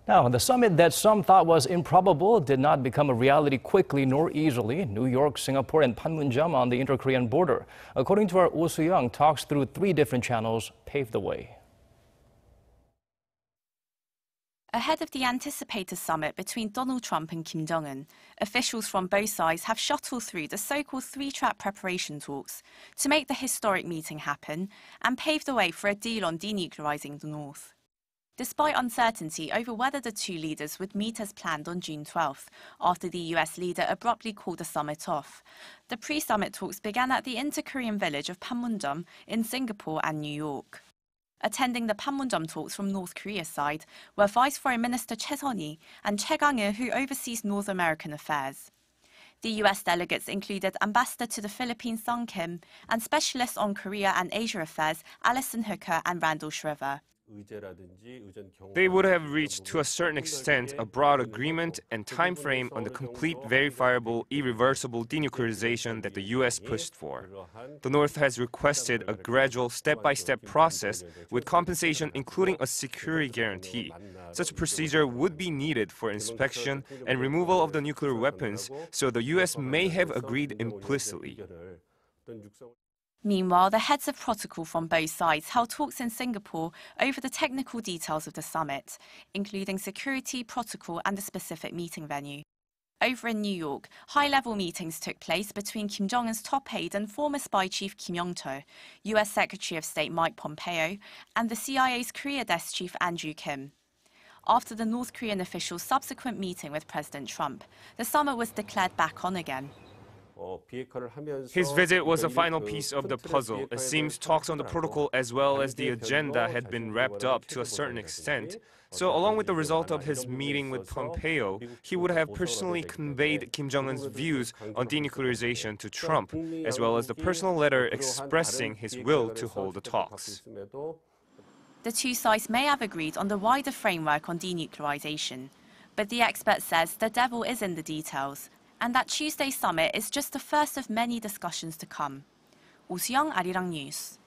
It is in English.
Now, the summit that some thought was improbable did not become a reality quickly nor easily. New York, Singapore, and Panmunjom on the inter-Korean border. According to our Oh Soo-young, talks through 3 different channels paved the way. Ahead of the anticipated summit between Donald Trump and Kim Jong-un, officials from both sides have shuttled through the so-called 3-track preparation talks to make the historic meeting happen and pave the way for a deal on denuclearizing the North. Despite uncertainty over whether the two leaders would meet as planned on June 12th, after the US leader abruptly called the summit off, the pre-summit talks began at the inter-Korean village of Panmunjom in Singapore and New York. Attending the Panmunjom talks from North Korea's side were Vice Foreign Minister Son-hui and Choe Kang-il, who oversees North American affairs. The US delegates included Ambassador to the Philippines Sung Kim and specialists on Korea and Asia affairs Alison Hooker and Randall Shriver. They would have reached, to a certain extent, a broad agreement and time frame on the complete, verifiable, irreversible denuclearization that the U.S. pushed for. The North has requested a gradual, step-by-step process with compensation including a security guarantee. Such a procedure would be needed for inspection and removal of the nuclear weapons, so the U.S. may have agreed implicitly. Meanwhile, the heads of protocol from both sides held talks in Singapore over the technical details of the summit, including security, protocol, and the specific meeting venue. Over in New York, high-level meetings took place between Kim Jong-un's top aide and former spy chief Kim Yong-to, US Secretary of State Mike Pompeo, and the CIA's Korea Desk Chief Andrew Kim. After the North Korean official's subsequent meeting with President Trump, the summit was declared back on again. His visit was a final piece of the puzzle. It seems talks on the protocol as well as the agenda had been wrapped up to a certain extent. So along with the result of his meeting with Pompeo, he would have personally conveyed Kim Jong-un's views on denuclearization to Trump, as well as the personal letter expressing his will to hold the talks. The two sides may have agreed on the wider framework on denuclearization, but the expert says the devil is in the details, and that Tuesday's summit is just the first of many discussions to come. Oh Soo-young, Arirang News.